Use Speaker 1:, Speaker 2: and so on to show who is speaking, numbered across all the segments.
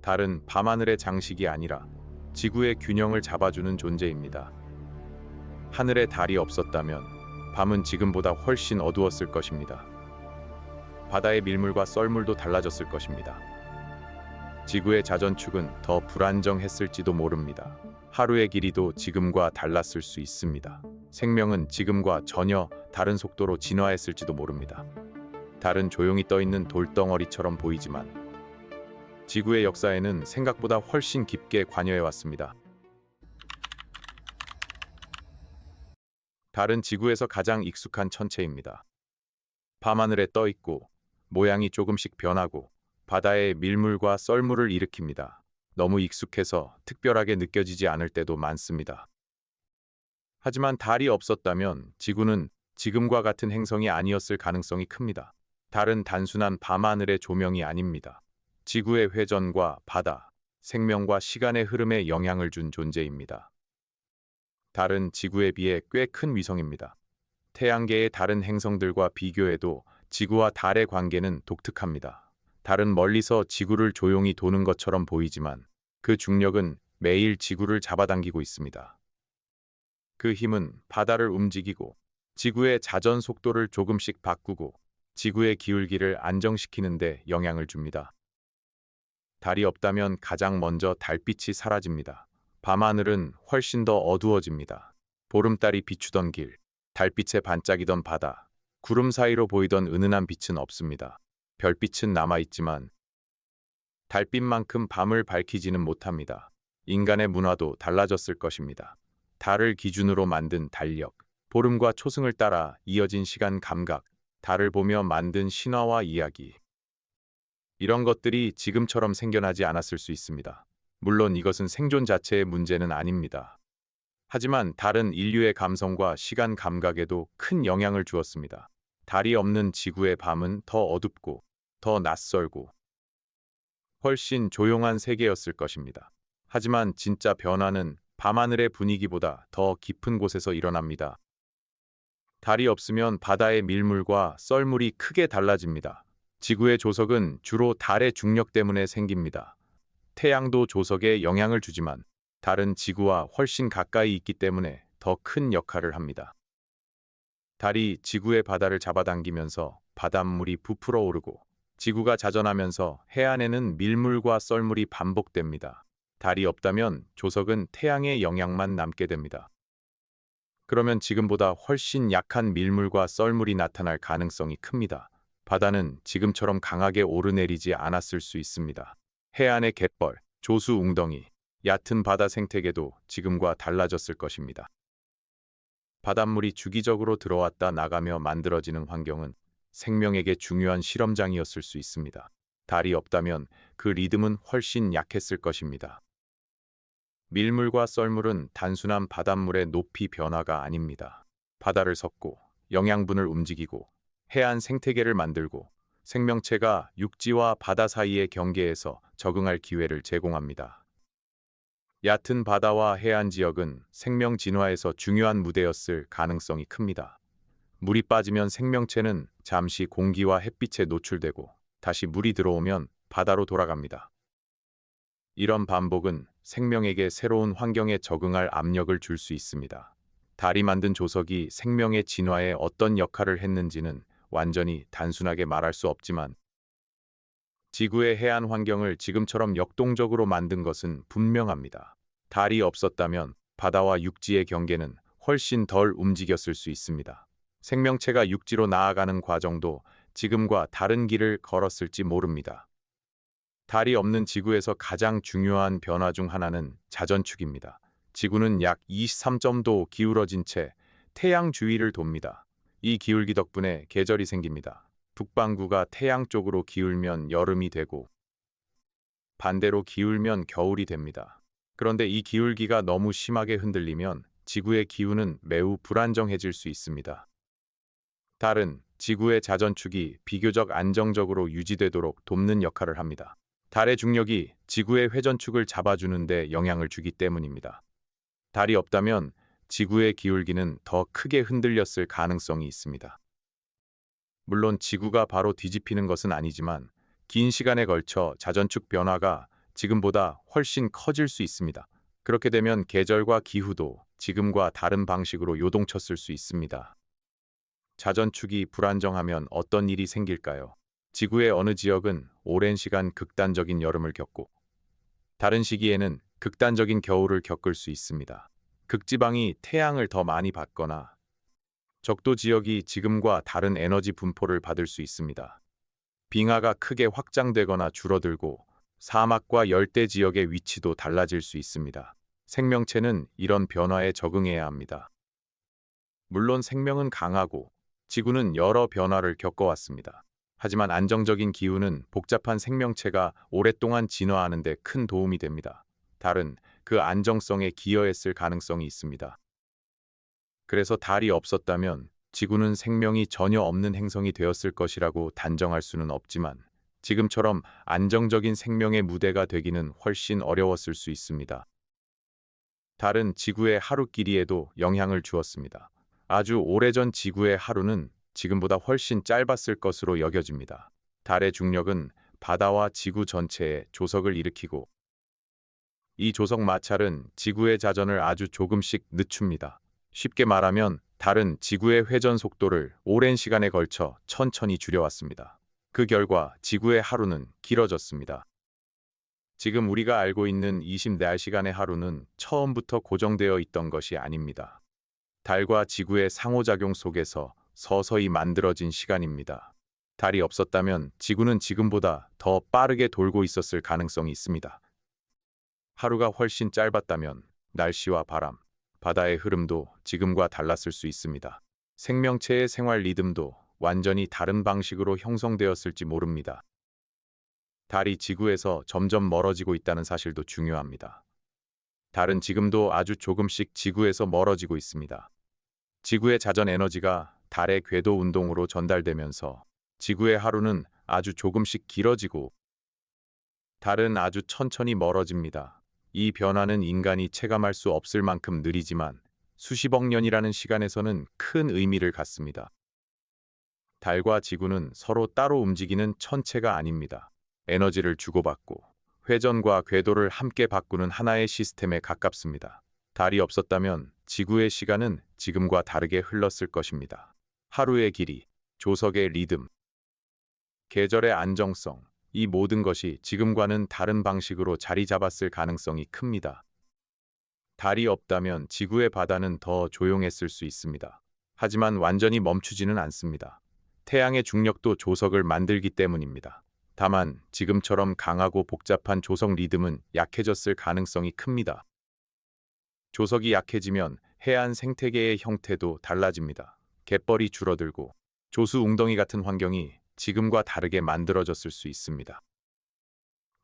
Speaker 1: 달은 밤하늘의 장식이 아니라 지구의 균형을 잡아주는 존재입니다. 하늘에 달이 없었다면 밤은 지금보다 훨씬 어두웠을 것입니다. 바다의 밀물과 썰물도 달라졌을 것입니다. 지구의 자전축은 더 불안정했을지도 모릅니다. 하루의 길이도 지금과 달랐을 수 있습니다. 생명은 지금과 전혀 다른 속도로 진화했을지도 모릅니다. 달은 조용히 떠있는 돌덩어리처럼 보이지만 지구의 역사에는 생각보다 훨씬 깊게 관여해왔습니다. 달은 지구에서 가장 익숙한 천체입니다. 밤하늘에 떠있고 모양이 조금씩 변하고 바다에 밀물과 썰물을 일으킵니다. 너무 익숙해서 특별하게 느껴지지 않을 때도 많습니다. 하지만 달이 없었다면 지구는 지금과 같은 행성이 아니었을 가능성이 큽니다. 달은 단순한 밤하늘의 조명이 아닙니다. 지구의 회전과 바다, 생명과 시간의 흐름에 영향을 준 존재입니다. 달은 지구에 비해 꽤 큰 위성입니다. 태양계의 다른 행성들과 비교해도 지구와 달의 관계는 독특합니다. 달은 멀리서 지구를 조용히 도는 것처럼 보이지만 그 중력은 매일 지구를 잡아당기고 있습니다. 그 힘은 바다를 움직이고 지구의 자전 속도를 조금씩 바꾸고 지구의 기울기를 안정시키는 데 영향을 줍니다. 달이 없다면 가장 먼저 달빛이 사라집니다. 밤하늘은 훨씬 더 어두워집니다. 보름달이 비추던 길, 달빛에 반짝이던 바다, 구름 사이로 보이던 은은한 빛은 없습니다. 별빛은 남아있지만 달빛만큼 밤을 밝히지는 못합니다. 인간의 문화도 달라졌을 것입니다. 달을 기준으로 만든 달력, 보름과 초승을 따라 이어진 시간 감각, 달을 보며 만든 신화와 이야기. 이런 것들이 지금처럼 생겨나지 않았을 수 있습니다. 물론 이것은 생존 자체의 문제는 아닙니다. 하지만 달은 인류의 감성과 시간 감각에도 큰 영향을 주었습니다. 달이 없는 지구의 밤은 더 어둡고 더 낯설고 훨씬 조용한 세계였을 것입니다. 하지만 진짜 변화는 밤하늘의 분위기보다 더 깊은 곳에서 일어납니다. 달이 없으면 바다의 밀물과 썰물이 크게 달라집니다. 지구의 조석은 주로 달의 중력 때문에 생깁니다. 태양도 조석에 영향을 주지만 달은 지구와 훨씬 가까이 있기 때문에 더 큰 역할을 합니다. 달이 지구의 바다를 잡아당기면서 바닷물이 부풀어 오르고 지구가 자전하면서 해안에는 밀물과 썰물이 반복됩니다. 달이 없다면 조석은 태양의 영향만 남게 됩니다. 그러면 지금보다 훨씬 약한 밀물과 썰물이 나타날 가능성이 큽니다. 바다는 지금처럼 강하게 오르내리지 않았을 수 있습니다. 해안의 갯벌, 조수 웅덩이, 얕은 바다 생태계도 지금과 달라졌을 것입니다. 바닷물이 주기적으로 들어왔다 나가며 만들어지는 환경은 생명에게 중요한 실험장이었을 수 있습니다. 달이 없다면 그 리듬은 훨씬 약했을 것입니다. 밀물과 썰물은 단순한 바닷물의 높이 변화가 아닙니다. 바다를 섞고 영양분을 움직이고 해안 생태계를 만들고 생명체가 육지와 바다 사이의 경계에서 적응할 기회를 제공합니다. 얕은 바다와 해안 지역은 생명 진화에서 중요한 무대였을 가능성이 큽니다. 물이 빠지면 생명체는 잠시 공기와 햇빛에 노출되고 다시 물이 들어오면 바다로 돌아갑니다. 이런 반복은 생명에게 새로운 환경에 적응할 압력을 줄 수 있습니다. 달이 만든 조석이 생명의 진화에 어떤 역할을 했는지는 완전히 단순하게 말할 수 없지만 지구의 해안 환경을 지금처럼 역동적으로 만든 것은 분명합니다. 달이 없었다면 바다와 육지의 경계는 훨씬 덜 움직였을 수 있습니다. 생명체가 육지로 나아가는 과정도 지금과 다른 길을 걸었을지 모릅니다. 달이 없는 지구에서 가장 중요한 변화 중 하나는 자전축입니다. 지구는 약 23도 기울어진 채 태양 주위를 돕니다. 이 기울기 덕분에 계절이 생깁니다. 북반구가 태양 쪽으로 기울면 여름이 되고 반대로 기울면 겨울이 됩니다. 그런데 이 기울기가 너무 심하게 흔들리면 지구의 기후는 매우 불안정해질 수 있습니다. 달은 지구의 자전축이 비교적 안정적으로 유지되도록 돕는 역할을 합니다. 달의 중력이 지구의 회전축을 잡아주는 데 영향을 주기 때문입니다. 달이 없다면 지구의 기울기는 더 크게 흔들렸을 가능성이 있습니다. 물론 지구가 바로 뒤집히는 것은 아니지만 긴 시간에 걸쳐 자전축 변화가 지금보다 훨씬 커질 수 있습니다. 그렇게 되면 계절과 기후도 지금과 다른 방식으로 요동쳤을 수 있습니다. 자전축이 불안정하면 어떤 일이 생길까요? 지구의 어느 지역은 오랜 시간 극단적인 여름을 겪고 다른 시기에는 극단적인 겨울을 겪을 수 있습니다. 극지방이 태양을 더 많이 받거나 적도 지역이 지금과 다른 에너지 분포를 받을 수 있습니다. 빙하가 크게 확장되거나 줄어들고 사막과 열대 지역의 위치도 달라질 수 있습니다. 생명체는 이런 변화에 적응해야 합니다. 물론 생명은 강하고 지구는 여러 변화를 겪어왔습니다. 하지만 안정적인 기후는 복잡한 생명체가 오랫동안 진화하는 데 큰 도움이 됩니다. 달은 그 안정성에 기여했을 가능성이 있습니다. 그래서 달이 없었다면 지구는 생명이 전혀 없는 행성이 되었을 것이라고 단정할 수는 없지만 지금처럼 안정적인 생명의 무대가 되기는 훨씬 어려웠을 수 있습니다. 달은 지구의 하루 길이에도 영향을 주었습니다. 아주 오래전 지구의 하루는 지금보다 훨씬 짧았을 것으로 여겨집니다. 달의 중력은 바다와 지구 전체에 조석을 일으키고 이 조석 마찰은 지구의 자전을 아주 조금씩 늦춥니다. 쉽게 말하면 달은 지구의 회전 속도를 오랜 시간에 걸쳐 천천히 줄여왔습니다. 그 결과 지구의 하루는 길어졌습니다. 지금 우리가 알고 있는 24시간의 하루는 처음부터 고정되어 있던 것이 아닙니다. 달과 지구의 상호작용 속에서 서서히 만들어진 시간입니다. 달이 없었다면 지구는 지금보다 더 빠르게 돌고 있었을 가능성이 있습니다. 하루가 훨씬 짧았다면 날씨와 바람, 바다의 흐름도 지금과 달랐을 수 있습니다. 생명체의 생활 리듬도 완전히 다른 방식으로 형성되었을지 모릅니다. 달이 지구에서 점점 멀어지고 있다는 사실도 중요합니다. 달은 지금도 아주 조금씩 지구에서 멀어지고 있습니다. 지구의 자전 에너지가 달의 궤도 운동으로 전달되면서 지구의 하루는 아주 조금씩 길어지고 달은 아주 천천히 멀어집니다. 이 변화는 인간이 체감할 수 없을 만큼 느리지만 수십억 년이라는 시간에서는 큰 의미를 갖습니다. 달과 지구는 서로 따로 움직이는 천체가 아닙니다. 에너지를 주고받고 회전과 궤도를 함께 바꾸는 하나의 시스템에 가깝습니다. 달이 없었다면 지구의 시간은 지금과 다르게 흘렀을 것입니다. 하루의 길이, 조석의 리듬, 계절의 안정성, 이 모든 것이 지금과는 다른 방식으로 자리 잡았을 가능성이 큽니다. 달이 없다면 지구의 바다는 더 조용했을 수 있습니다. 하지만 완전히 멈추지는 않습니다. 태양의 중력도 조석을 만들기 때문입니다. 다만 지금처럼 강하고 복잡한 조석 리듬은 약해졌을 가능성이 큽니다. 조석이 약해지면 해안 생태계의 형태도 달라집니다. 갯벌이 줄어들고 조수 웅덩이 같은 환경이 지금과 다르게 만들어졌을 수 있습니다.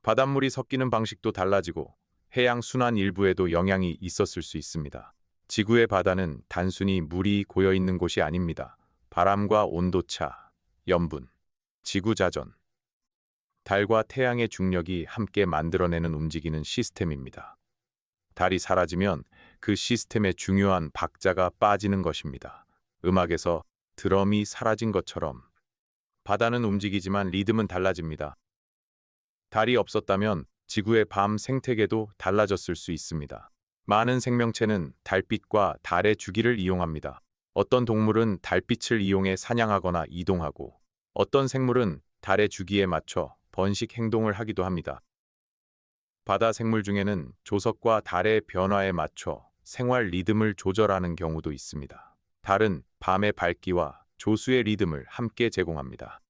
Speaker 1: 바닷물이 섞이는 방식도 달라지고 해양 순환 일부에도 영향이 있었을 수 있습니다. 지구의 바다는 단순히 물이 고여 있는 곳이 아닙니다. 바람과 온도차, 염분, 지구 자전, 달과 태양의 중력이 함께 만들어내는 움직이는 시스템입니다. 달이 사라지면 그 시스템의 중요한 박자가 빠지는 것입니다. 음악에서 드럼이 사라진 것처럼 바다는 움직이지만 리듬은 달라집니다. 달이 없었다면 지구의 밤 생태계도 달라졌을 수 있습니다. 많은 생명체는 달빛과 달의 주기를 이용합니다. 어떤 동물은 달빛을 이용해 사냥하거나 이동하고 어떤 생물은 달의 주기에 맞춰 번식 행동을 하기도 합니다. 바다 생물 중에는 조석과 달의 변화에 맞춰 생활 리듬을 조절하는 경우도 있습니다. 달은 밤의 밝기와 조수의 리듬을 함께 제공합니다.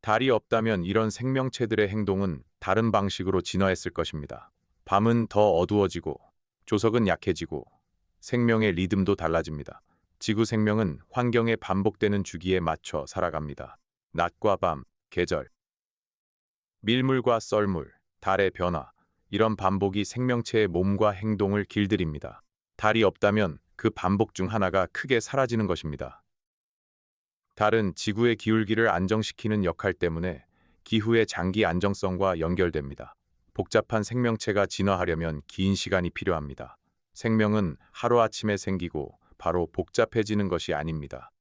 Speaker 1: 달이 없다면 이런 생명체들의 행동은 다른 방식으로 진화했을 것입니다. 밤은 더 어두워지고 조석은 약해지고 생명의 리듬도 달라집니다. 지구 생명은 환경에 반복되는 주기에 맞춰 살아갑니다. 낮과 밤, 계절, 밀물과 썰물, 달의 변화, 이런 반복이 생명체의 몸과 행동을 길들입니다. 달이 없다면 그 반복 중 하나가 크게 사라지는 것입니다. 달은 지구의 기울기를 안정시키는 역할 때문에 기후의 장기 안정성과 연결됩니다. 복잡한 생명체가 진화하려면 긴 시간이 필요합니다. 생명은 하루아침에 생기고 바로 복잡해지는 것이 아닙니다.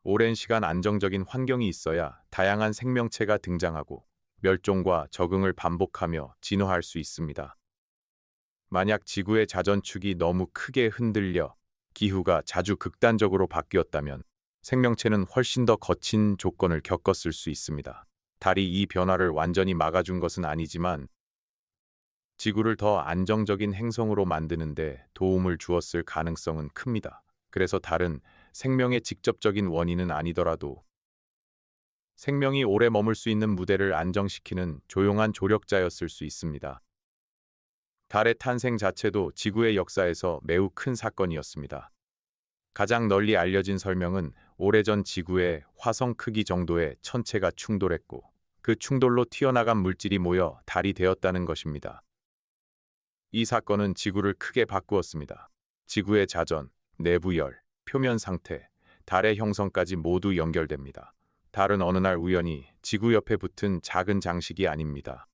Speaker 1: 오랜 시간 안정적인 환경이 있어야 다양한 생명체가 등장하고 멸종과 적응을 반복하며 진화할 수 있습니다. 만약 지구의 자전축이 너무 크게 흔들려 기후가 자주 극단적으로 바뀌었다면 생명체는 훨씬 더 거친 조건을 겪었을 수 있습니다. 달이 이 변화를 완전히 막아준 것은 아니지만 지구를 더 안정적인 행성으로 만드는데 도움을 주었을 가능성은 큽니다. 그래서 달은 생명의 직접적인 원인은 아니더라도 생명이 오래 머물 수 있는 무대를 안정시키는 조용한 조력자였을 수 있습니다. 달의 탄생 자체도 지구의 역사에서 매우 큰 사건이었습니다. 가장 널리 알려진 설명은 오래전 지구의 화성 크기 정도의 천체가 충돌했고 그 충돌로 튀어나간 물질이 모여 달이 되었다는 것입니다. 이 사건은 지구를 크게 바꾸었습니다. 지구의 자전, 내부열, 표면 상태, 달의 형성까지 모두 연결됩니다. 달은 어느 날 우연히 지구 옆에 붙은 작은 장식이 아닙니다.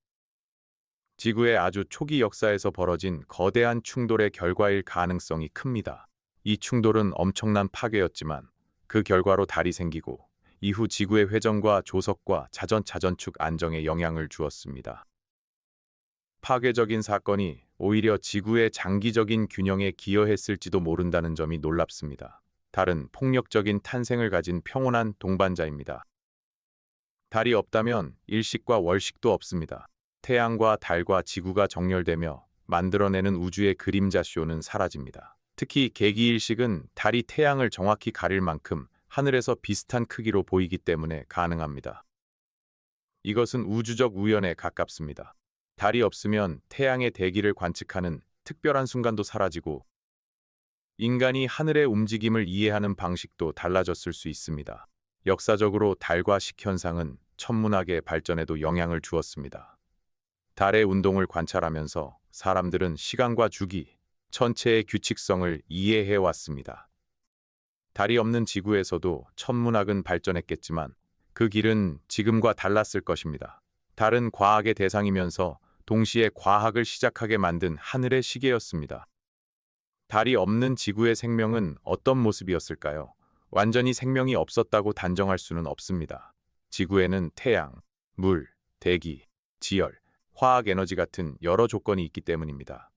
Speaker 1: 지구의 아주 초기 역사에서 벌어진 거대한 충돌의 결과일 가능성이 큽니다. 이 충돌은 엄청난 파괴였지만 그 결과로 달이 생기고 이후 지구의 회전과 조석과 자전축 안정에 영향을 주었습니다. 파괴적인 사건이 오히려 지구의 장기적인 균형에 기여했을지도 모른다는 점이 놀랍습니다. 달은 폭력적인 탄생을 가진 평온한 동반자입니다. 달이 없다면 일식과 월식도 없습니다. 태양과 달과 지구가 정렬되며 만들어내는 우주의 그림자 쇼는 사라집니다. 특히 개기일식은 달이 태양을 정확히 가릴 만큼 하늘에서 비슷한 크기로 보이기 때문에 가능합니다. 이것은 우주적 우연에 가깝습니다. 달이 없으면 태양의 대기를 관측하는 특별한 순간도 사라지고 인간이 하늘의 움직임을 이해하는 방식도 달라졌을 수 있습니다. 역사적으로 달과 식현상은 천문학의 발전에도 영향을 주었습니다. 달의 운동을 관찰하면서 사람들은 시간과 주기, 천체의 규칙성을 이해해 왔습니다. 달이 없는 지구에서도 천문학은 발전했겠지만 그 길은 지금과 달랐을 것입니다. 달은 과학의 대상이면서 동시에 과학을 시작하게 만든 하늘의 시계였습니다. 달이 없는 지구의 생명은 어떤 모습이었을까요? 완전히 생명이 없었다고 단정할 수는 없습니다. 지구에는 태양, 물, 대기, 지열, 화학 에너지 같은 여러 조건이 있기 때문입니다.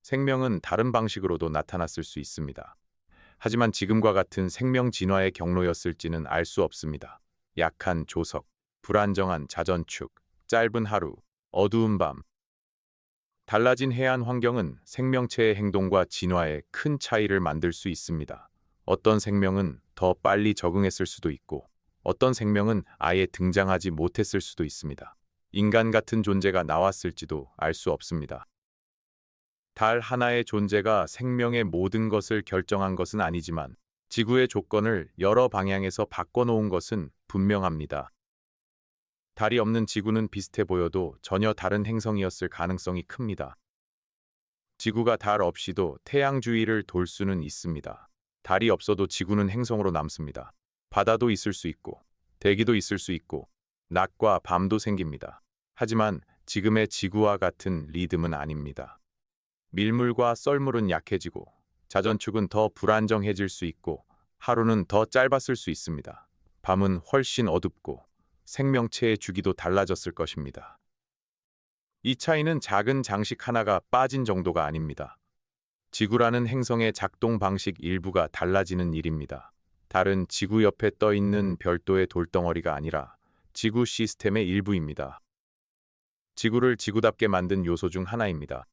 Speaker 1: 생명은 다른 방식으로도 나타났을 수 있습니다. 하지만 지금과 같은 생명 진화의 경로였을지는 알 수 없습니다. 약한 조석, 불안정한 자전축, 짧은 하루, 어두운 밤. 달라진 해안 환경은 생명체의 행동과 진화에 큰 차이를 만들 수 있습니다. 어떤 생명은 더 빨리 적응했을 수도 있고, 어떤 생명은 아예 등장하지 못했을 수도 있습니다. 인간 같은 존재가 나왔을지도 알 수 없습니다. 달 하나의 존재가 생명의 모든 것을 결정한 것은 아니지만 지구의 조건을 여러 방향에서 바꿔놓은 것은 분명합니다. 달이 없는 지구는 비슷해 보여도 전혀 다른 행성이었을 가능성이 큽니다. 지구가 달 없이도 태양 주위를 돌 수는 있습니다. 달이 없어도 지구는 행성으로 남습니다. 바다도 있을 수 있고, 대기도 있을 수 있고, 낮과 밤도 생깁니다. 하지만 지금의 지구와 같은 리듬은 아닙니다. 밀물과 썰물은 약해지고, 자전축은 더 불안정해질 수 있고, 하루는 더 짧았을 수 있습니다. 밤은 훨씬 어둡고, 생명체의 주기도 달라졌을 것입니다. 이 차이는 작은 장식 하나가 빠진 정도가 아닙니다. 지구라는 행성의 작동 방식 일부가 달라지는 일입니다. 달은 지구 옆에 떠 있는 별도의 돌덩어리가 아니라 지구 시스템의 일부입니다. 지구를 지구답게 만든 요소 중 하나입니다.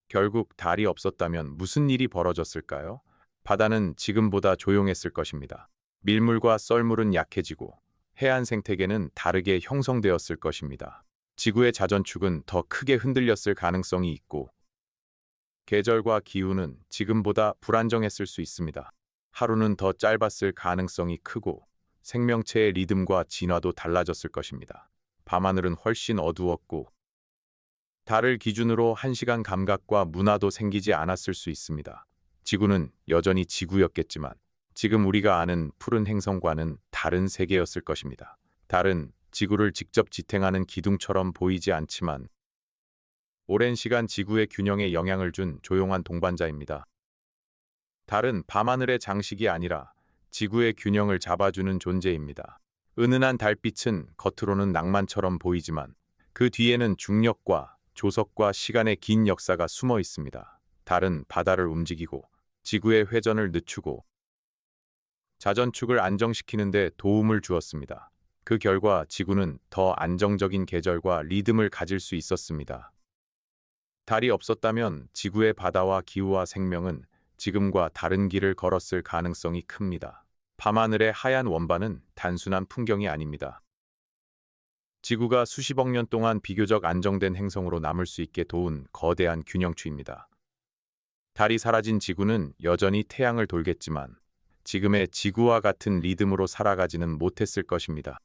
Speaker 1: 결국 달이 없었다면 무슨 일이 벌어졌을까요? 바다는 지금보다 조용했을 것입니다. 밀물과 썰물은 약해지고 해안 생태계는 다르게 형성되었을 것입니다. 지구의 자전축은 더 크게 흔들렸을 가능성이 있고 계절과 기후는 지금보다 불안정했을 수 있습니다. 하루는 더 짧았을 가능성이 크고 생명체의 리듬과 진화도 달라졌을 것입니다. 밤하늘은 훨씬 어두웠고 달을 기준으로 1시간 감각과 문화도 생기지 않았을 수 있습니다. 지구는 여전히 지구였겠지만 지금 우리가 아는 푸른 행성과는 다른 세계였을 것입니다. 달은 지구를 직접 지탱하는 기둥처럼 보이지 않지만 오랜 시간 지구의 균형에 영향을 준 조용한 동반자입니다. 달은 밤하늘의 장식이 아니라 지구의 균형을 잡아주는 존재입니다. 은은한 달빛은 겉으로는 낭만처럼 보이지만 그 뒤에는 중력과 조석과 시간의 긴 역사가 숨어 있습니다. 달은 바다를 움직이고 지구의 회전을 늦추고 자전축을 안정시키는 데 도움을 주었습니다. 그 결과 지구는 더 안정적인 계절과 리듬을 가질 수 있었습니다. 달이 없었다면 지구의 바다와 기후와 생명은 지금과 다른 길을 걸었을 가능성이 큽니다. 밤하늘의 하얀 원반은 단순한 풍경이 아닙니다. 지구가 수십억 년 동안 비교적 안정된 행성으로 남을 수 있게 도운 거대한 균형추입니다. 달이 사라진 지구는 여전히 태양을 돌겠지만 지금의 지구와 같은 리듬으로 살아가지는 못했을 것입니다.